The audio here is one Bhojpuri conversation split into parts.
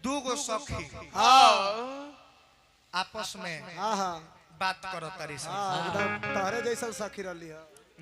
दू गो सखी आपस में बात करो तारी से तारे जैसा सखी रही है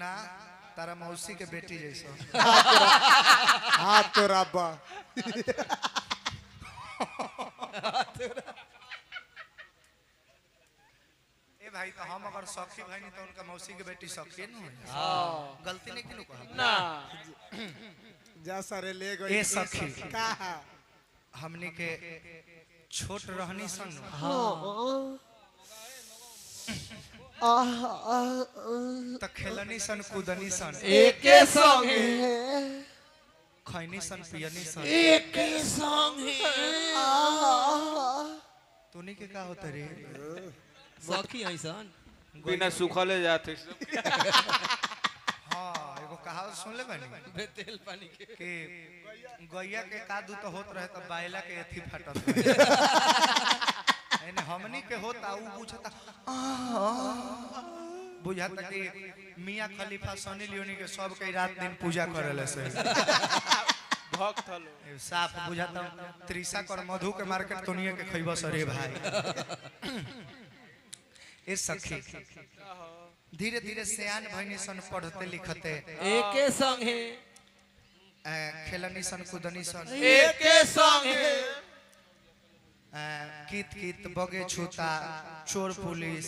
ना तारा मौसी के बेटी जैसा हाँ तो रब्बा ए भाई तो हम अगर सखी भाई नहीं तो उनका मौसी के बेटी सखी न गलती नहीं किनु कहा ना जा सारे ले गई ए सखी का हमनी के छोट रहनी सन त खेलनी सन कूदनी सन एके संगे खैनी सन पियनी सन एके संगे तूनी के का होता रे सखी ऐसन बिना सुखले जाते हां एगो कहावत सुन ले बानी तेल पानी के कि गैया के कादू तो होत रहे त बायला के एथी फाटत एने हमनी के होता उ पूछता बुझाता कि मियां खलीफा सनी लियोनी के सब के रात दिन पूजा करेले से भक्त हलो साफ बुझाता त्रिशा कर मधु के मार्केट तोनिए के खइबो सरे भाई ए सखी धीरे धीरे सियान भइनी सन पढ़ते लिखते एके संगे खेलनी सन कूदनी सन एके संगे कीत कीत बगे छूता चोर पुलिस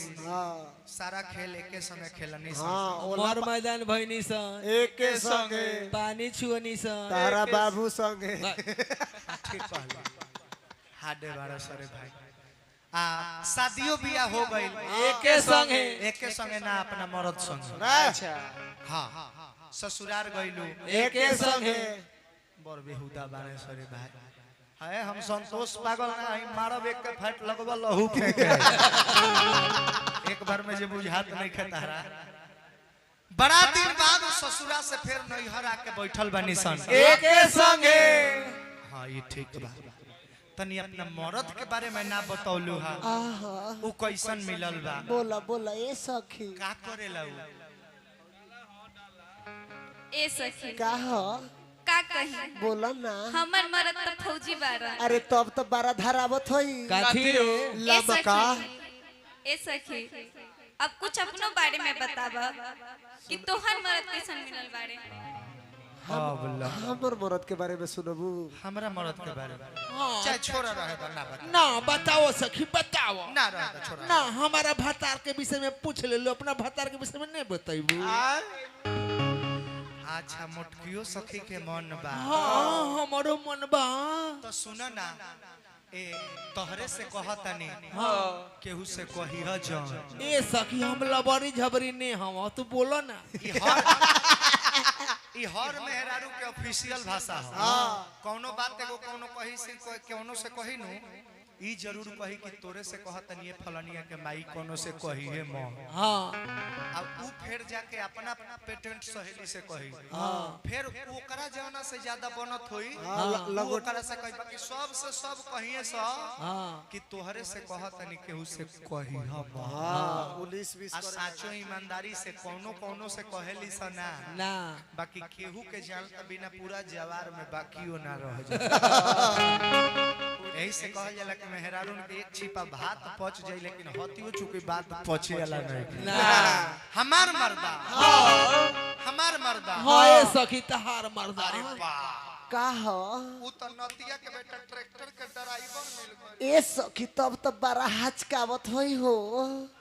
सारा खेल एके समय खेलनी सन मर मैदान भइनी सन एके संगे पानी छुअनी सन तारा बाबू संगे ठीक कहले हाडे बारा सरे भाई शादियों बियाह हो गई एके संगे ना अपना मर्द संगे अच्छा हाँ ससुराल गइलू एके संगे बर बेहुदा बारे सरे भाई है हम संतोष पागल ना ही मारब एक के फाट लगवा लहू फेंके एक बार में जे बुझात नहीं खतारा बड़ा दिन बाद ससुरा से फिर नैहर आके बैठल बनी सन एके संगे हां ये ठीक बा तनी अपना मर्द के बारे में ना बतौलू हा उ कैसन मिलल बा बोला बोला ए सखी का करेला उ ए सखी का हो का कही बोला ना हमर मरद त फौजी बारा अरे तब तो बड़ा धरावत होई काठी ए लबका सखी अब कुछ अपनो बारे में बतावा कि तोहर मरद कैसन मिलल बारे हां बोला हमर मरद के बारे में सुनबू हमरा मर्द के बारे में चाहे छोरा रहे तो ना बता ना बताओ सखी बताओ ना रहे तो छोरा ना हमारा भतार के विषय में पूछ ले लो अपना भतार के विषय में नहीं बताइबू अच्छा मोटकियो सखी के मन बा हाँ हमारो मन बा तो सुना ना ए तोहरे से कहतनी केहू से कही ह जान ए सखी हम लबरी झबरी ने हम तू बोलो ना ई हर मेहरारू के ऑफिशियल भाषा ह कोनो बात एगो कोनो कही से कोनो से कही नु ई जरूर कही कि तोरे से कहतनी फलनिया के माई कोनो से कही है म हाँ अब उ फिर जाके अपना पेटेंट सहेली से कही फिर ओकरा जवना से ज्यादा बनत होई ओकरा से कही कि सब से सब कहिए स कि तोहरे से कहतनी केहू से कही हम पुलिस भी आ साचो ईमानदारी से कोनो कोनो से कहेली स ना ना बाकी केहू के जानता बिना पूरा जवार में बाकियो ना रह जाए यही से कहल जाला कि मेहरारून के एक छिपा भात पच जाए लेकिन हतियो चुकी बात पचे वाला नहीं ना हमार मर्दा हाँ ए सखी तहार मर्दा अरे वाह का हो उ त नतिया के बेटा ट्रैक्टर के ड्राइवर मिल गए ए सखी तब तो बड़ा हचकावत होई हो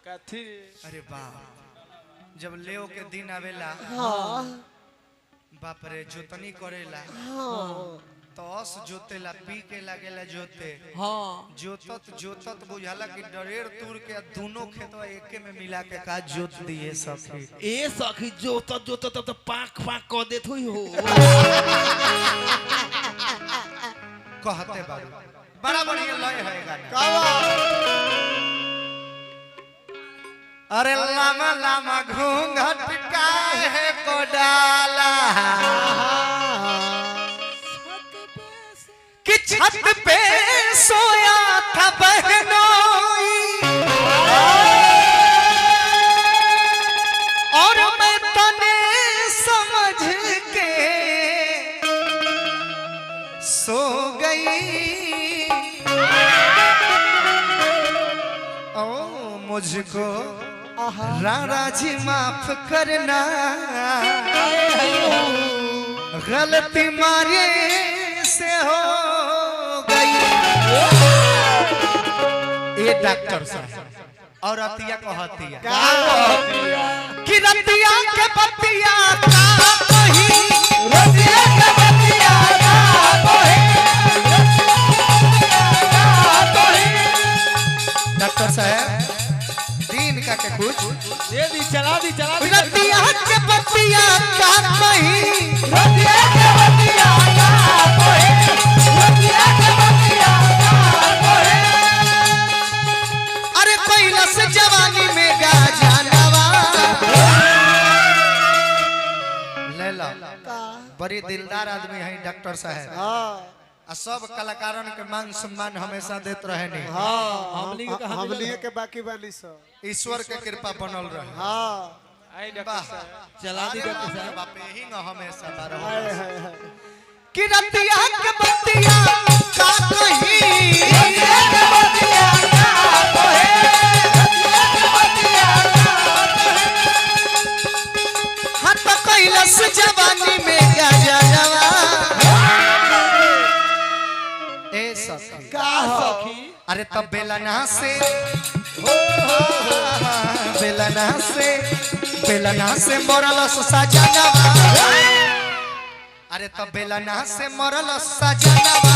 कथी अरे वाह जब लेओ के दिन आवेला हाँ बाप रे जोतनी करेला हाँ तस जोतेला पी के लागेला जोते हाँ जोतत बुझाला कि डरेर तूर के दोनों खेतवा एके में मिला के का जोत दिए सखी ए सखी जोता जोता तब तो पाक पाक कर देत हुई हो कहते बाबू बड़ा बढ़िया लय है गाना अरे लामा लामा घूंघट काहे को डाला कि छत पे सोया था बहनोई और मैं तने समझ के सो गई मुझको आहा राणा जी माफ करना, गलती मारे से हो गई। ये डॉक्टर साहब और अतिया को हतिया कि रतिया के बतिया का कही, रतिया के बतिया का कही। डॉक्टर साहब दिन का के कुछ दे दी चला दी रतिया के बतिया का कही, रतिया के बतिया का कही, रतिया के बतिया का कही। अरे पहिला से जवानी में गा जानवा ले लो। बड़ी दिलदार आदमी है डॉक्टर साहब। हाँ आ सब कलाकारन के मान सम्मान हमेशा देते रहे नहीं। हमली के बाकी वाली सब ईश्वर के कृपा बनल रहे। हाँ आई डॉक्टर साहब चला दी डॉक्टर साहब। बाप यही न हमेशा बारह हाय हाय हाय कि रतिया के बतिया का कही, रतिया के बतिया का कही, रतिया के बतिया का कही। हाथ कैलस जवानी में गा जानवा। ए सखी का हो अरे तब बेलना से बेलना से मरल सजनवा। अरे तब बेलना से मरल सजनवा,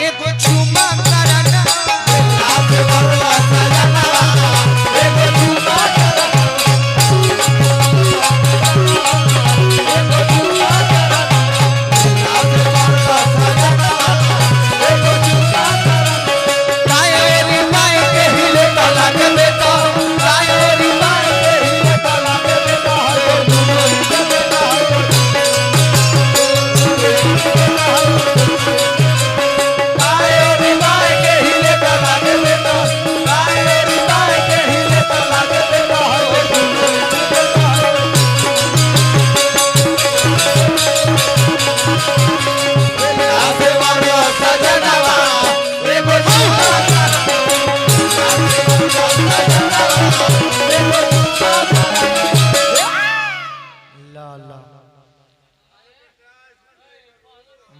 एगो चुमा करना। बेलना से मरल सजनवा, एगो चुमा करना। एगो चुमा करना। बेलना से मरल सजनवा, एगो चुमा करना। कायरी माय के हिले तला के बेटा, कायरी माय के हिले तला के बेटा, हो दुनो के बेटा, हो कायरी माय के हिले तला के बेटा, कायरी माय के हिले तला के बेटा, हो दुनो के बेटा, बेलना से मरल सजनवा, एगो चुमा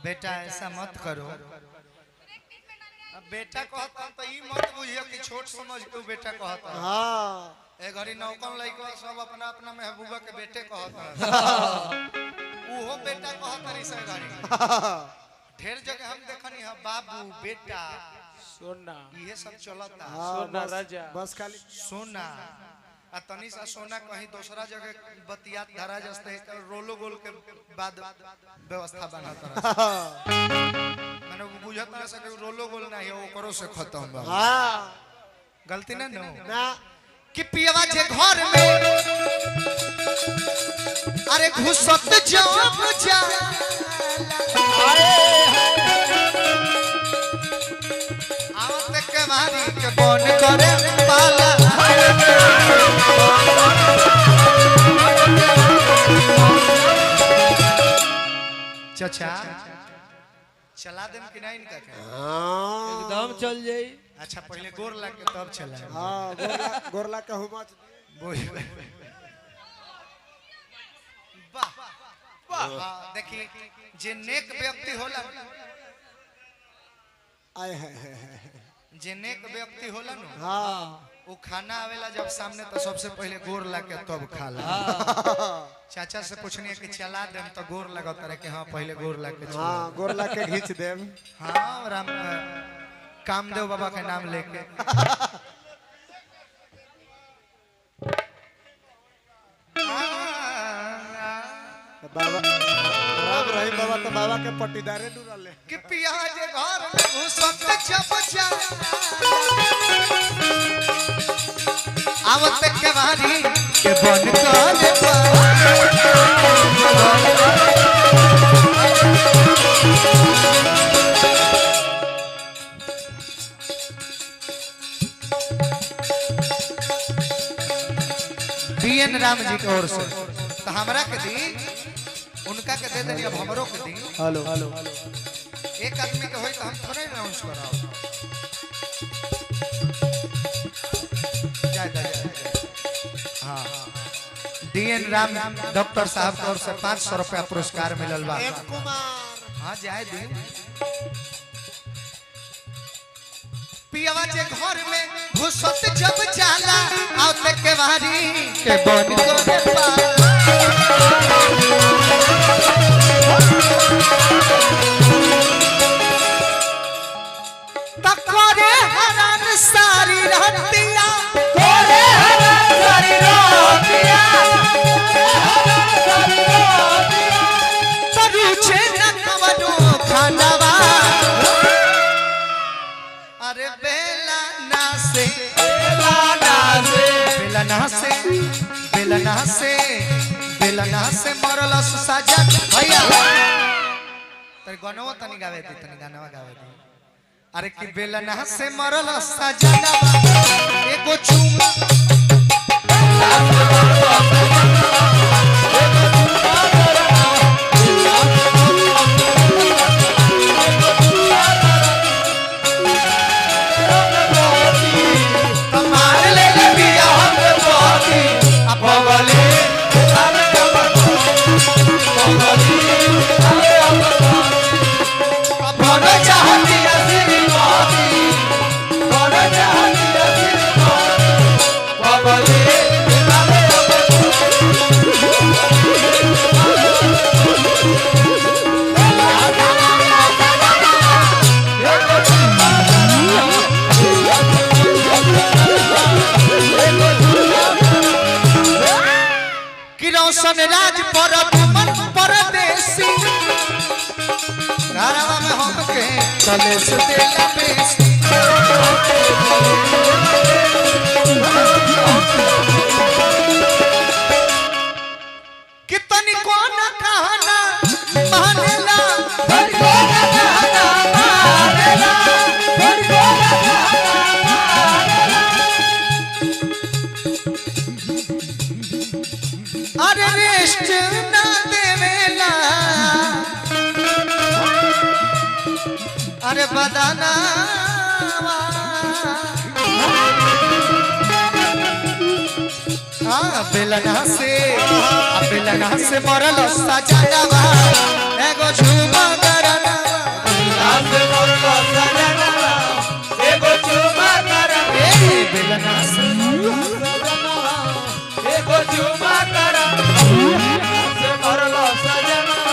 बेटा ऐसा मत करो। अब बेटा कहता तो ई मत बुझियो कि छोट समझ के बेटा कहता। हाँ ए घड़ी नौकन लइकवा सब अपना अपना महबूबा के बेटे कहता। उहो बेटा कहता रही से घड़ी। ढेर जगह हम देखनी है बाबू बेटा सोना ये सब चलता। सोना राजा बस खाली सोना आ तनी सा सोना कहीं दूसरा जगह बतियात धरा जस्ते रोलो गोल के बाद व्यवस्था बनाता मैंने बुझत ना सके रोलो गोल नहीं है ओकरो से खत्म बा। हाँ गलती ना नो ना कि पियवा जे घर में अरे घुसत जब जा आवत के मारी के बन करे पाला। चाचा चला देम कि नहीं इनका के? एकदम चल जाई। अच्छा पहले गोर लग के तब चला। हाँ गोरला के हुमत वाह वाह देखिए जे नेक व्यक्ति होला आए है जे नेक व्यक्ति होला नु हाँ वो खाना आवेला जब सामने तो सबसे पहले गोर लग के तब खाला। चाचा से पूछनी है कि चला देम तो गोर लगत रहे कि हाँ पहले गोर लग के चला। हाँ गोरला के घींच देम। हाँ राम कामदेव बाबा के नाम लेके बाबा राम रही बाबा तो बाबा के पट्टीदारे डूरले कि पियाज घर में घुसत जब जा आवत के बारी के बन कर बीएन राम जी की ओर से तो हमरा के दी उनका के दे देनी अब हमरो के दी। हेलो हेलो एक आदमी के होई तो हम थोड़े अनाउंस कराओ जाए डीएन राम डॉक्टर साहब की ओर से 500 रुपया पुरस्कार मिलल बा। एम कुमार हाँ जाए दी पियावा जे घर में घुसत जब जाला आवते के वारी के बन करे पाला तकोरे हरान सारी रहतिया कोरे हरान सारी रहतिया तरुचे न कवनो खानावा अरे बेला ना से मरल सजन भैया तनी गानवा तनी गावे दी तनी गानवा गावे दी अरे कि बेलना से मरल सजना एगो चुमा राज पर मन परदेसी घरवा में हमके कलेश देला बेसी कितनी कोन कहना मानेला हर कोन कहना मानेला हर कोन अरे रेस्ट ना देवेला अरे बदाना बेलना से मरल सजनवा एगो झूमा करनवा एगो झूमा करनवा बेलना से एगो झूमा मरल सजनवा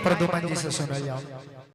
प्रदुमन जी से सुना जाओ।